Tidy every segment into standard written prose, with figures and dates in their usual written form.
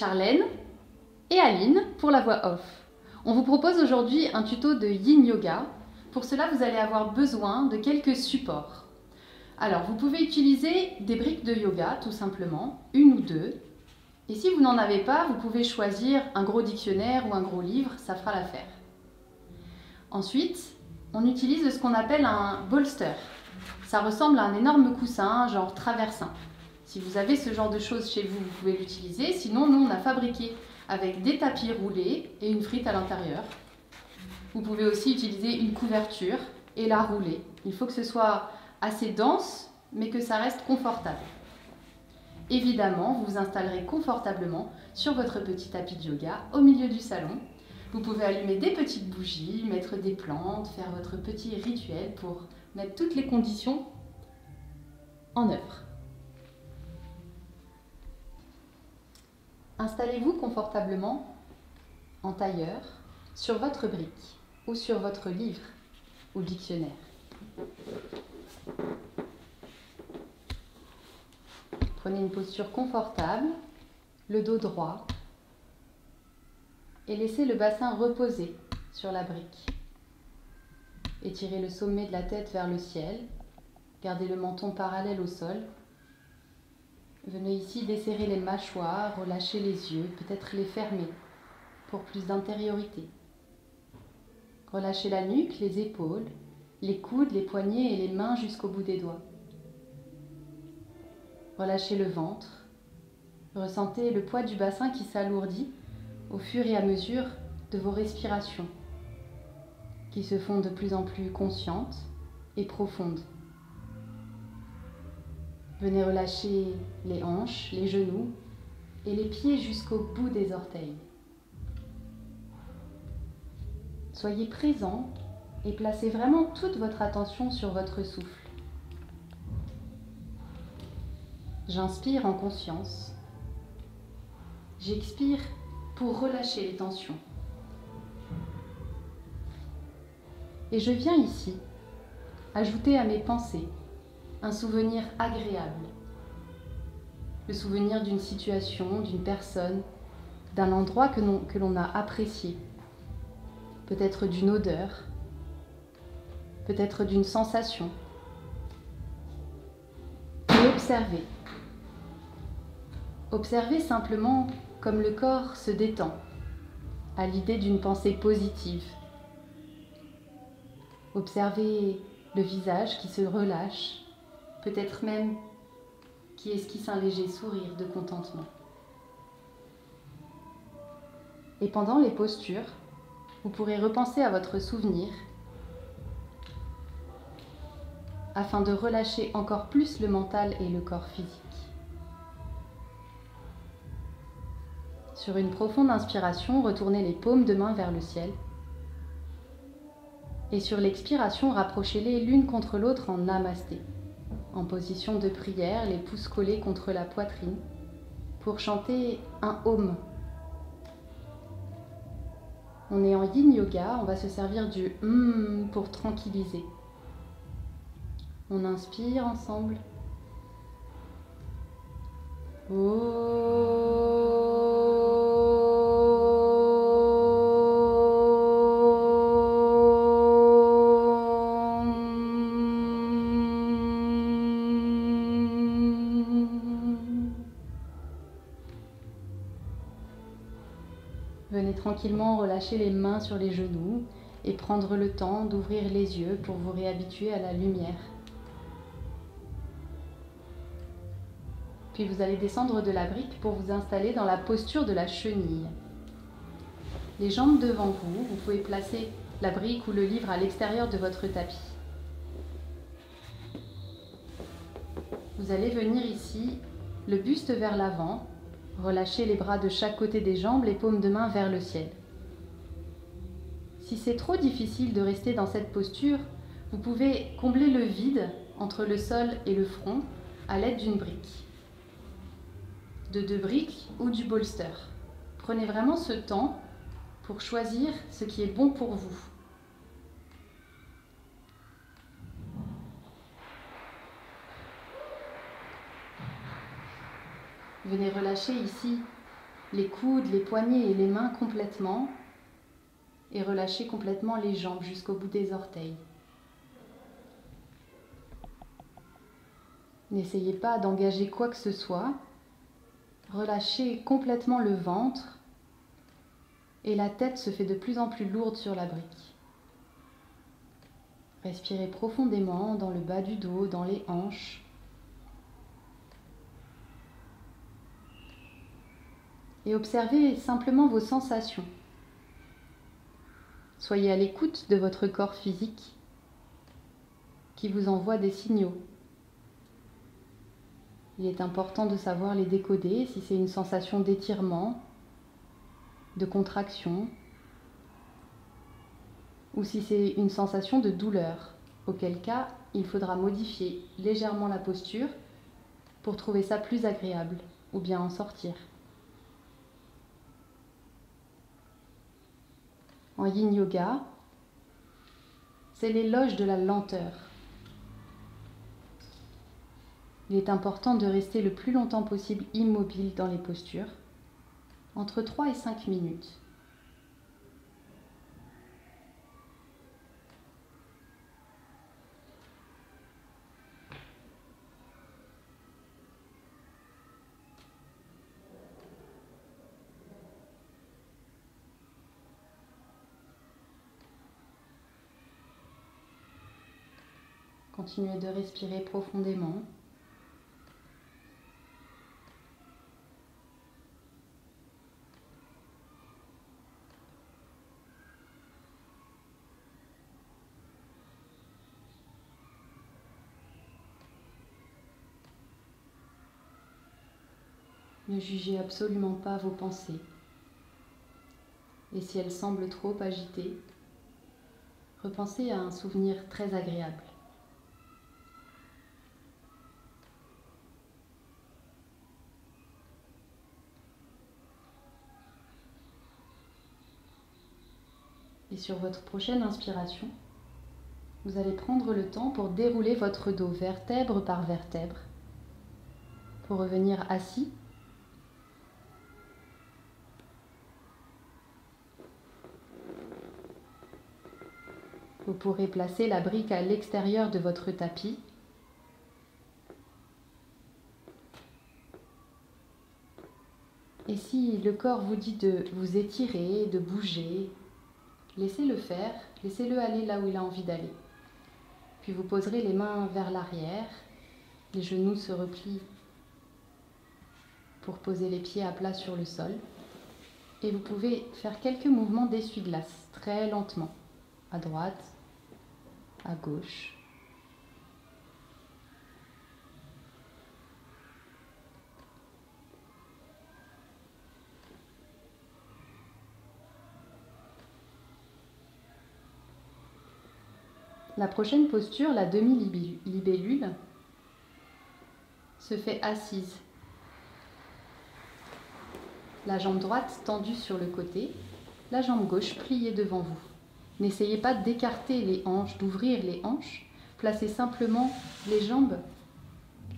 Charlène et Aline pour la voix off. On vous propose aujourd'hui un tuto de Yin Yoga. Pour cela, vous allez avoir besoin de quelques supports. Alors, vous pouvez utiliser des briques de yoga, tout simplement, une ou deux. Et si vous n'en avez pas, vous pouvez choisir un gros dictionnaire ou un gros livre, ça fera l'affaire. Ensuite, on utilise ce qu'on appelle un bolster. Ça ressemble à un énorme coussin, genre traversin. Si vous avez ce genre de choses chez vous, vous pouvez l'utiliser. Sinon, nous, on a fabriqué avec des tapis roulés et une frite à l'intérieur. Vous pouvez aussi utiliser une couverture et la rouler. Il faut que ce soit assez dense, mais que ça reste confortable. Évidemment, vous vous installerez confortablement sur votre petit tapis de yoga au milieu du salon. Vous pouvez allumer des petites bougies, mettre des plantes, faire votre petit rituel pour mettre toutes les conditions en œuvre. Installez-vous confortablement en tailleur sur votre brique ou sur votre livre ou dictionnaire. Prenez une posture confortable, le dos droit et laissez le bassin reposer sur la brique. Étirez le sommet de la tête vers le ciel, gardez le menton parallèle au sol. Venez ici desserrer les mâchoires, relâcher les yeux, peut-être les fermer pour plus d'intériorité. Relâchez la nuque, les épaules, les coudes, les poignets et les mains jusqu'au bout des doigts. Relâchez le ventre. Ressentez le poids du bassin qui s'alourdit au fur et à mesure de vos respirations, qui se font de plus en plus conscientes et profondes. Venez relâcher les hanches, les genoux et les pieds jusqu'au bout des orteils. Soyez présent et placez vraiment toute votre attention sur votre souffle. J'inspire en conscience. J'expire pour relâcher les tensions. Et je viens ici ajouter à mes pensées un souvenir agréable. Le souvenir d'une situation, d'une personne, d'un endroit que l'on a apprécié. Peut-être d'une odeur, peut-être d'une sensation. Et observez. Observez simplement comme le corps se détend à l'idée d'une pensée positive. Observez le visage qui se relâche, peut-être même qui esquisse un léger sourire de contentement. Et pendant les postures, vous pourrez repenser à votre souvenir afin de relâcher encore plus le mental et le corps physique. Sur une profonde inspiration, retournez les paumes de main vers le ciel. Et sur l'expiration, rapprochez-les l'une contre l'autre en namasté. En position de prière, les pouces collés contre la poitrine, pour chanter un Om. On est en Yin Yoga, on va se servir du pour tranquilliser. On inspire ensemble. Venez tranquillement relâcher les mains sur les genoux et prendre le temps d'ouvrir les yeux pour vous réhabituer à la lumière. Puis vous allez descendre de la brique pour vous installer dans la posture de la chenille. Les jambes devant vous, vous pouvez placer la brique ou le livre à l'extérieur de votre tapis. Vous allez venir ici, le buste vers l'avant, relâchez les bras de chaque côté des jambes, les paumes de main vers le ciel. Si c'est trop difficile de rester dans cette posture, vous pouvez combler le vide entre le sol et le front à l'aide d'une brique. De 2 briques ou du bolster. Prenez vraiment ce temps pour choisir ce qui est bon pour vous. Venez relâcher ici les coudes, les poignets et les mains complètement et relâchez complètement les jambes jusqu'au bout des orteils. N'essayez pas d'engager quoi que ce soit. Relâchez complètement le ventre et la tête se fait de plus en plus lourde sur la brique. Respirez profondément dans le bas du dos, dans les hanches. Et observez simplement vos sensations. Soyez à l'écoute de votre corps physique qui vous envoie des signaux. Il est important de savoir les décoder si c'est une sensation d'étirement, de contraction, ou si c'est une sensation de douleur, auquel cas il faudra modifier légèrement la posture pour trouver ça plus agréable ou bien en sortir. En yin yoga, c'est l'éloge de la lenteur. Il est important de rester le plus longtemps possible immobile dans les postures, entre 3 et 5 minutes. Continuez de respirer profondément. Ne jugez absolument pas vos pensées. Et si elles semblent trop agitées, repensez à un souvenir très agréable. Et sur votre prochaine inspiration, vous allez prendre le temps pour dérouler votre dos vertèbre par vertèbre, pour revenir assis. Vous pourrez placer la brique à l'extérieur de votre tapis. Et si le corps vous dit de vous étirer, de bouger, laissez-le faire, laissez-le aller là où il a envie d'aller. Puis vous poserez les mains vers l'arrière, les genoux se replient pour poser les pieds à plat sur le sol. Et vous pouvez faire quelques mouvements d'essuie-glace, très lentement, à droite, à gauche. La prochaine posture, la demi-libellule, se fait assise. La jambe droite tendue sur le côté, la jambe gauche pliée devant vous. N'essayez pas d'écarter les hanches, d'ouvrir les hanches. Placez simplement les jambes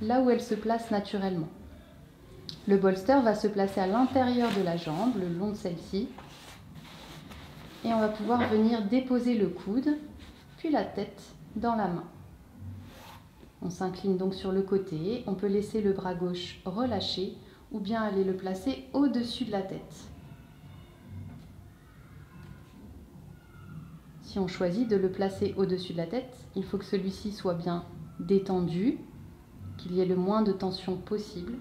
là où elles se placent naturellement. Le bolster va se placer à l'intérieur de la jambe, le long de celle-ci. Et on va pouvoir venir déposer le coude, puis la tête dans la main. On s'incline donc sur le côté. On peut laisser le bras gauche relâché ou bien aller le placer au-dessus de la tête. Si on choisit de le placer au-dessus de la tête, il faut que celui-ci soit bien détendu, qu'il y ait le moins de tension possible.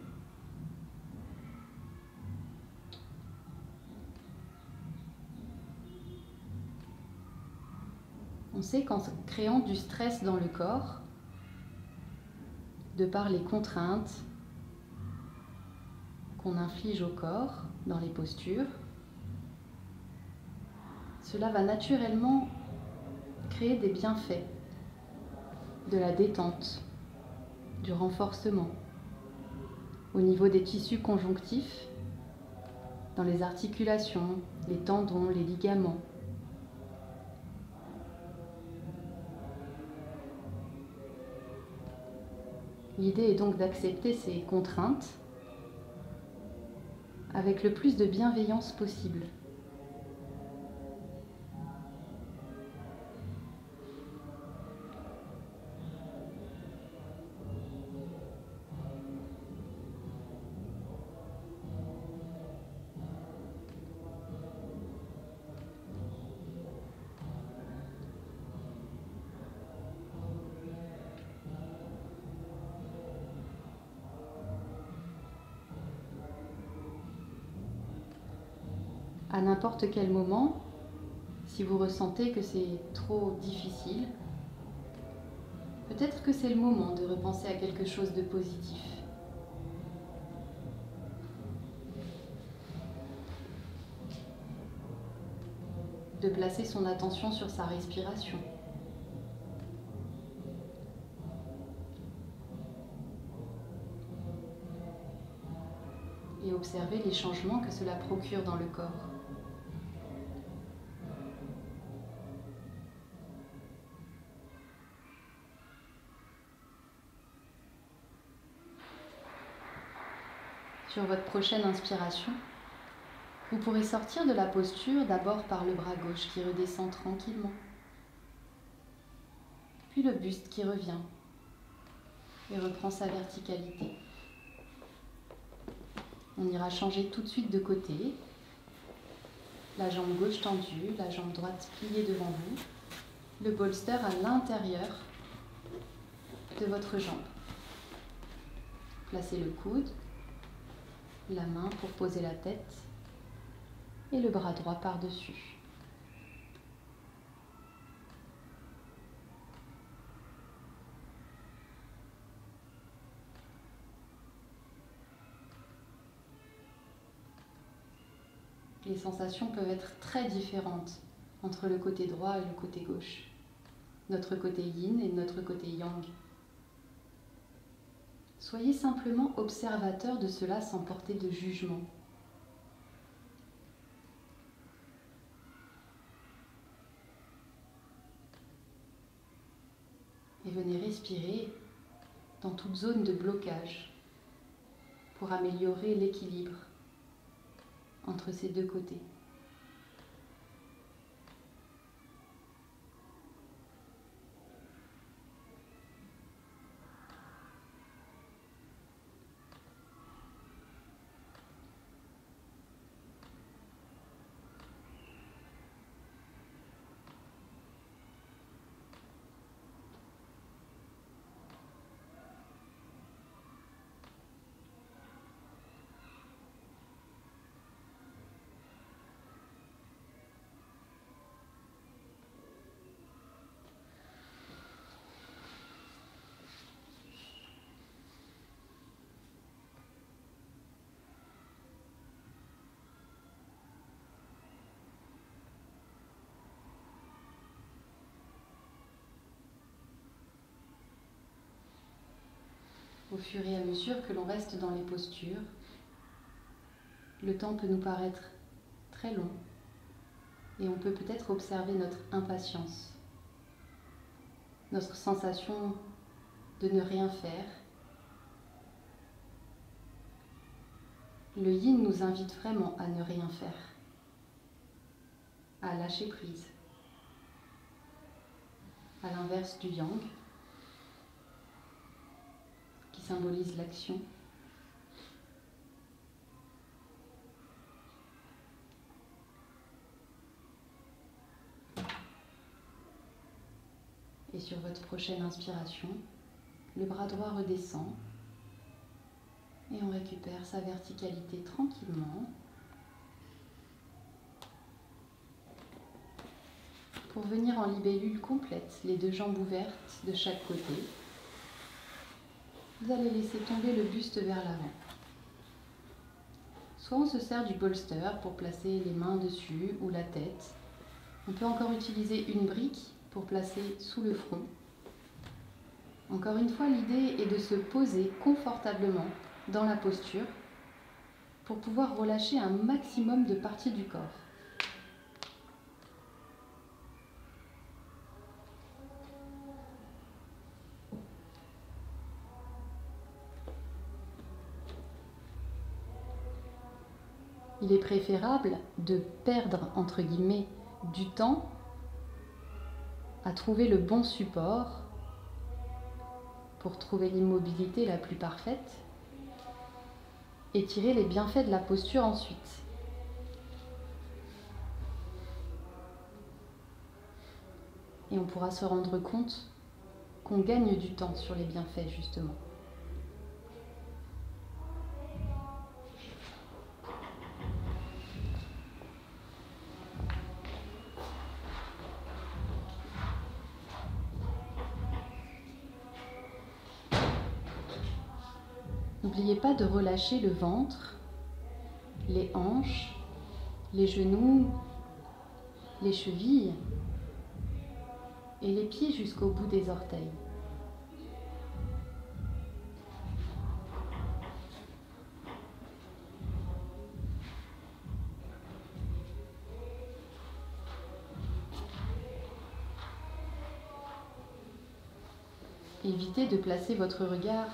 On sait qu'en créant du stress dans le corps, de par les contraintes qu'on inflige au corps dans les postures, cela va naturellement créer des bienfaits, de la détente, du renforcement au niveau des tissus conjonctifs, dans les articulations, les tendons, les ligaments. L'idée est donc d'accepter ces contraintes avec le plus de bienveillance possible. À n'importe quel moment, si vous ressentez que c'est trop difficile, peut-être que c'est le moment de repenser à quelque chose de positif. De placer son attention sur sa respiration. Et observer les changements que cela procure dans le corps. Sur votre prochaine inspiration, vous pourrez sortir de la posture d'abord par le bras gauche qui redescend tranquillement, puis le buste qui revient et reprend sa verticalité. On ira changer tout de suite de côté, la jambe gauche tendue, la jambe droite pliée devant vous, le bolster à l'intérieur de votre jambe. Placez le coude, la main pour poser la tête et le bras droit par-dessus. Les sensations peuvent être très différentes entre le côté droit et le côté gauche, notre côté yin et notre côté yang. Soyez simplement observateur de cela sans porter de jugement. Et venez respirer dans toute zone de blocage pour améliorer l'équilibre entre ces deux côtés. Au fur et à mesure que l'on reste dans les postures, le temps peut nous paraître très long et on peut peut-être observer notre impatience, notre sensation de ne rien faire. Le yin nous invite vraiment à ne rien faire, à lâcher prise. À l'inverse du yang, qui symbolise l'action. Et sur votre prochaine inspiration, le bras droit redescend et on récupère sa verticalité tranquillement pour venir en libellule complète, les deux jambes ouvertes de chaque côté. Vous allez laisser tomber le buste vers l'avant. Soit on se sert du bolster pour placer les mains dessus ou la tête. On peut encore utiliser une brique pour placer sous le front. Encore une fois, l'idée est de se poser confortablement dans la posture pour pouvoir relâcher un maximum de parties du corps. il est préférable de perdre, entre guillemets, du temps à trouver le bon support pour trouver l'immobilité la plus parfaite et tirer les bienfaits de la posture ensuite. Et on pourra se rendre compte qu'on gagne du temps sur les bienfaits, justement. N'oubliez pas de relâcher le ventre, les hanches, les genoux, les chevilles et les pieds jusqu'au bout des orteils. Évitez de placer votre regard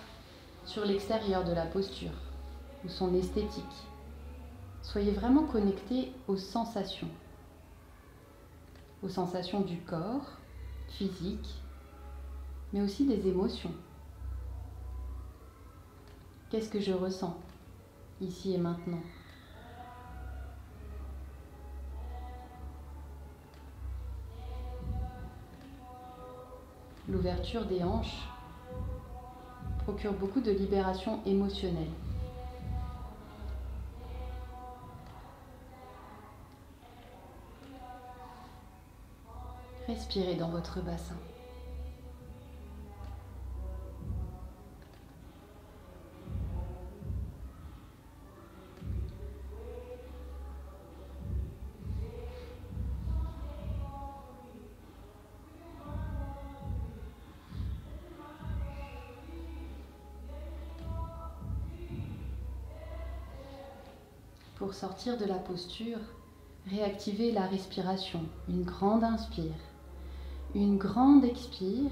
sur l'extérieur de la posture ou son esthétique. Soyez vraiment connecté aux sensations du corps, physique, mais aussi des émotions. Qu'est-ce que je ressens ici et maintenant ? L'ouverture des hanches procure beaucoup de libération émotionnelle. Respirez dans votre bassin. Pour sortir de la posture, réactivez la respiration. Une grande inspire, une grande expire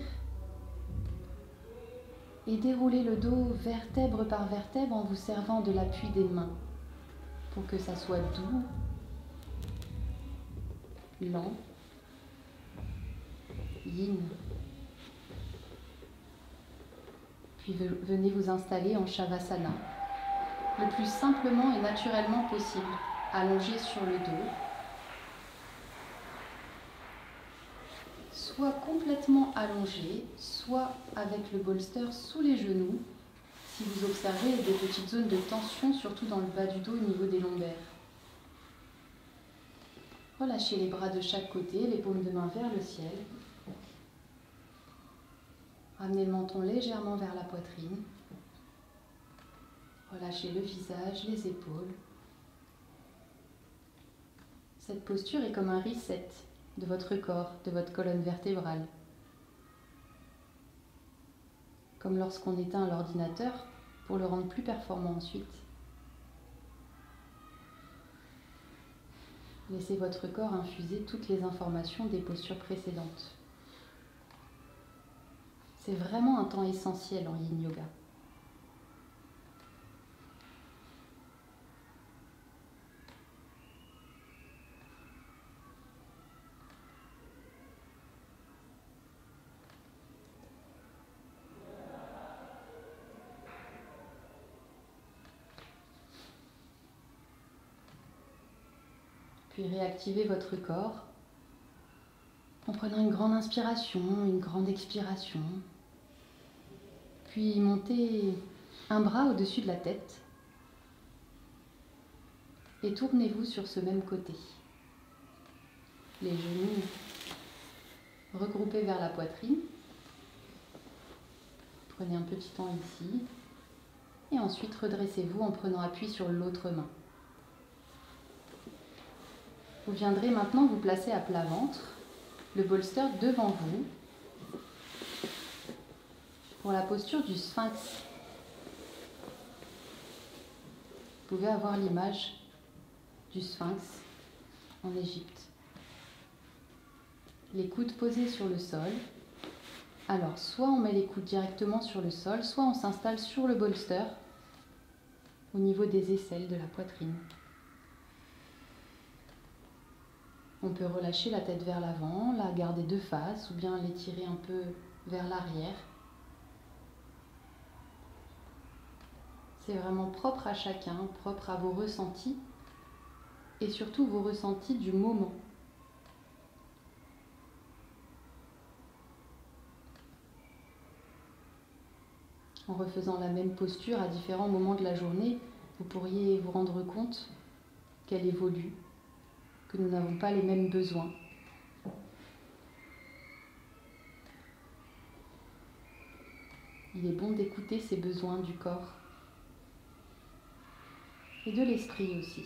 et déroulez le dos vertèbre par vertèbre en vous servant de l'appui des mains pour que ça soit doux, lent, yin. Puis venez vous installer en Shavasana, le plus simplement et naturellement possible, allongé sur le dos, soit complètement allongé, soit avec le bolster sous les genoux, si vous observez des petites zones de tension, surtout dans le bas du dos au niveau des lombaires. Relâchez les bras de chaque côté, les paumes de main vers le ciel. Ramenez le menton légèrement vers la poitrine. Relâchez le visage, les épaules. Cette posture est comme un reset de votre corps, de votre colonne vertébrale. Comme lorsqu'on éteint l'ordinateur pour le rendre plus performant ensuite. Laissez votre corps infuser toutes les informations des postures précédentes. C'est vraiment un temps essentiel en Yin Yoga. Puis réactivez votre corps en prenant une grande inspiration, une grande expiration. Puis montez un bras au-dessus de la tête et tournez-vous sur ce même côté. Les genoux regroupés vers la poitrine. Prenez un petit temps ici et ensuite redressez-vous en prenant appui sur l'autre main. Vous viendrez maintenant vous placer à plat ventre, le bolster devant vous, pour la posture du sphinx. Vous pouvez avoir l'image du sphinx en Égypte. Les coudes posés sur le sol. Alors, soit on met les coudes directement sur le sol, soit on s'installe sur le bolster au niveau des aisselles de la poitrine. On peut relâcher la tête vers l'avant, la garder de face ou bien l'étirer un peu vers l'arrière. C'est vraiment propre à chacun, propre à vos ressentis et surtout vos ressentis du moment. En refaisant la même posture à différents moments de la journée, vous pourriez vous rendre compte qu'elle évolue, que nous n'avons pas les mêmes besoins. Il est bon d'écouter ces besoins du corps et de l'esprit aussi.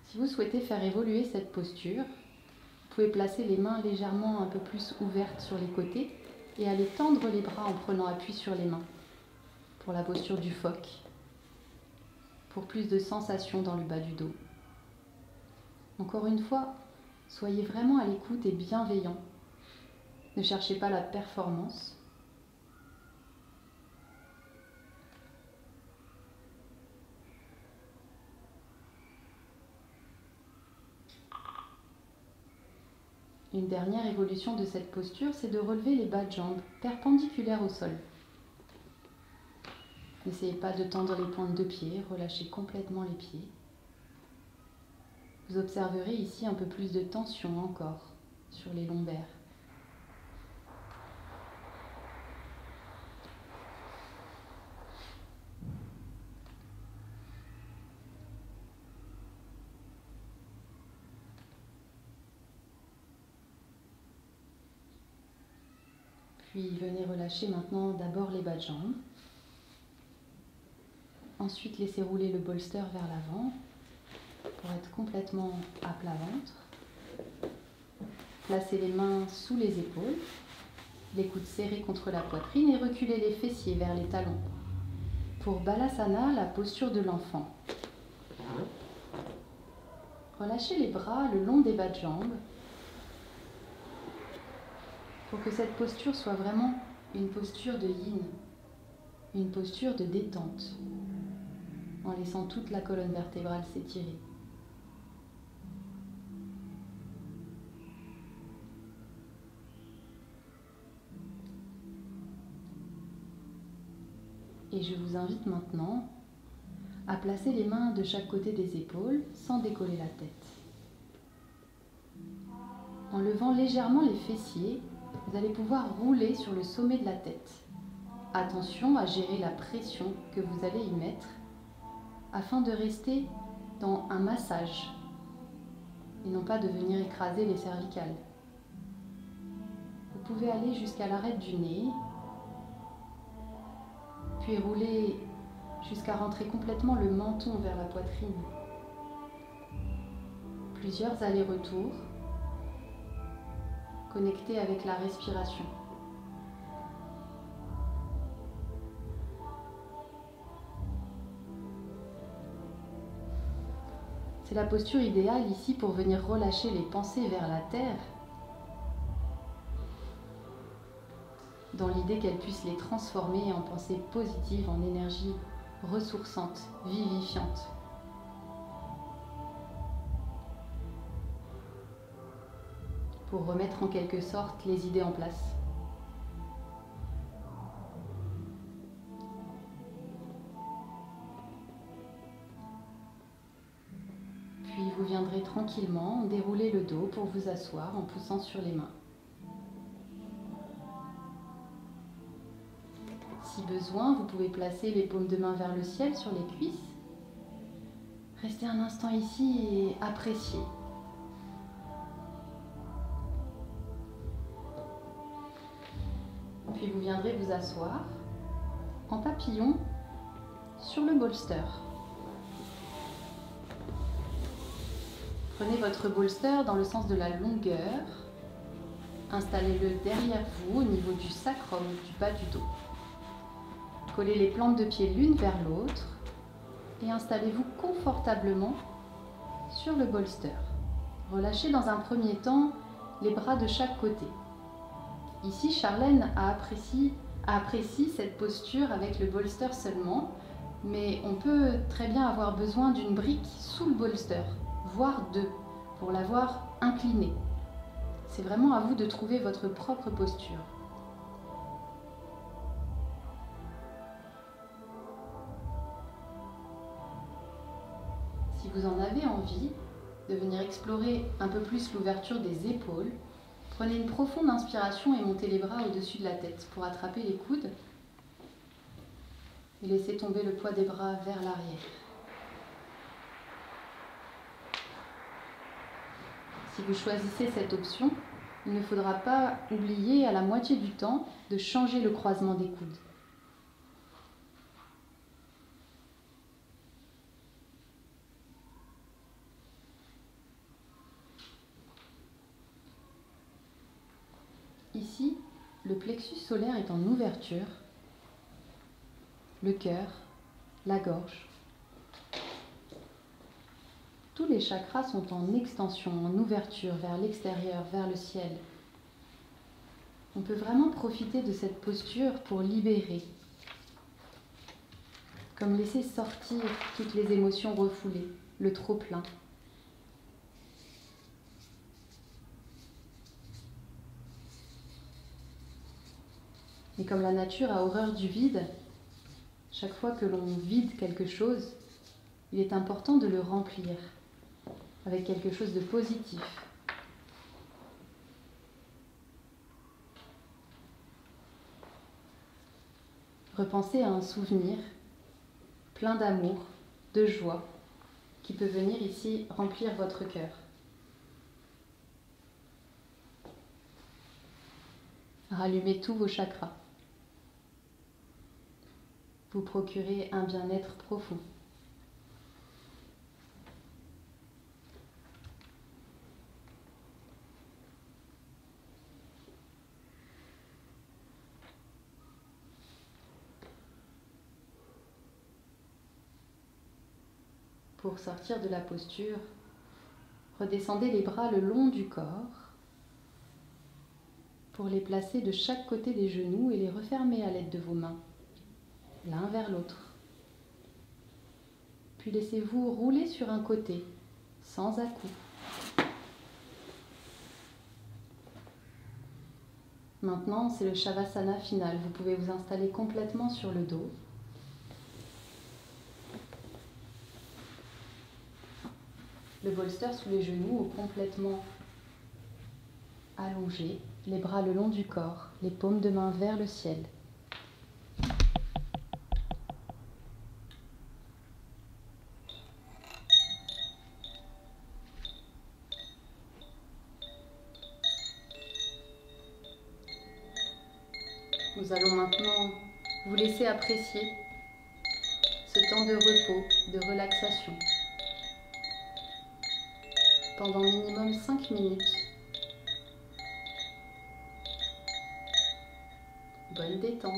Si vous souhaitez faire évoluer cette posture, vous pouvez placer les mains légèrement un peu plus ouvertes sur les côtés et aller tendre les bras en prenant appui sur les mains pour la posture du phoque, pour plus de sensation dans le bas du dos. Encore une fois, soyez vraiment à l'écoute et bienveillant. Ne cherchez pas la performance. Une dernière évolution de cette posture, c'est de relever les bas de jambes perpendiculaires au sol. N'essayez pas de tendre les pointes de pied, relâchez complètement les pieds. Vous observerez ici un peu plus de tension encore sur les lombaires. Puis venez relâcher maintenant d'abord les bas de jambes. Ensuite, laissez rouler le bolster vers l'avant pour être complètement à plat ventre. Placez les mains sous les épaules, les coudes serrés contre la poitrine et reculez les fessiers vers les talons. Pour Balasana, la posture de l'enfant. Relâchez les bras le long des bas de jambes pour que cette posture soit vraiment une posture de yin, une posture de détente, en laissant toute la colonne vertébrale s'étirer. Et je vous invite maintenant à placer les mains de chaque côté des épaules sans décoller la tête. En levant légèrement les fessiers, vous allez pouvoir rouler sur le sommet de la tête. Attention à gérer la pression que vous allez y mettre afin de rester dans un massage et non pas de venir écraser les cervicales. Vous pouvez aller jusqu'à l'arête du nez, puis rouler jusqu'à rentrer complètement le menton vers la poitrine. Plusieurs allers-retours connectés avec la respiration. C'est la posture idéale ici pour venir relâcher les pensées vers la terre, dans l'idée qu'elles puissent les transformer en pensées positives, en énergie ressourçante, vivifiante. Pour remettre en quelque sorte les idées en place. Puis vous viendrez tranquillement dérouler le dos pour vous asseoir en poussant sur les mains. Si besoin, vous pouvez placer les paumes de main vers le ciel sur les cuisses. Restez un instant ici et appréciez. Puis vous viendrez vous asseoir en papillon sur le bolster. Prenez votre bolster dans le sens de la longueur. Installez-le derrière vous au niveau du sacrum, du bas du dos. Collez les plantes de pied l'une vers l'autre et installez-vous confortablement sur le bolster. Relâchez dans un premier temps les bras de chaque côté. Ici, Charlène apprécie cette posture avec le bolster seulement, mais on peut très bien avoir besoin d'une brique sous le bolster, voire deux, pour l'avoir inclinée. C'est vraiment à vous de trouver votre propre posture. Si vous en avez envie de venir explorer un peu plus l'ouverture des épaules, prenez une profonde inspiration et montez les bras au-dessus de la tête pour attraper les coudes et laissez tomber le poids des bras vers l'arrière. Si vous choisissez cette option, il ne faudra pas oublier à la moitié du temps de changer le croisement des coudes. Ici, le plexus solaire est en ouverture, le cœur, la gorge. Tous les chakras sont en extension, en ouverture vers l'extérieur, vers le ciel. On peut vraiment profiter de cette posture pour libérer, comme laisser sortir toutes les émotions refoulées, le trop-plein. Et comme la nature a horreur du vide, chaque fois que l'on vide quelque chose, il est important de le remplir avec quelque chose de positif. Repensez à un souvenir plein d'amour, de joie, qui peut venir ici remplir votre cœur. Rallumez tous vos chakras. Vous procurez un bien-être profond. Pour sortir de la posture, redescendez les bras le long du corps pour les placer de chaque côté des genoux et les refermer à l'aide de vos mains, l'un vers l'autre. Puis laissez-vous rouler sur un côté, sans à-coups. Maintenant, c'est le Shavasana final. Vous pouvez vous installer complètement sur le dos. Le bolster sous les genoux ou complètement allongé, les bras le long du corps, les paumes de main vers le ciel. Nous allons maintenant vous laisser apprécier ce temps de repos, de relaxation. Pendant minimum 5 minutes. Bonne détente.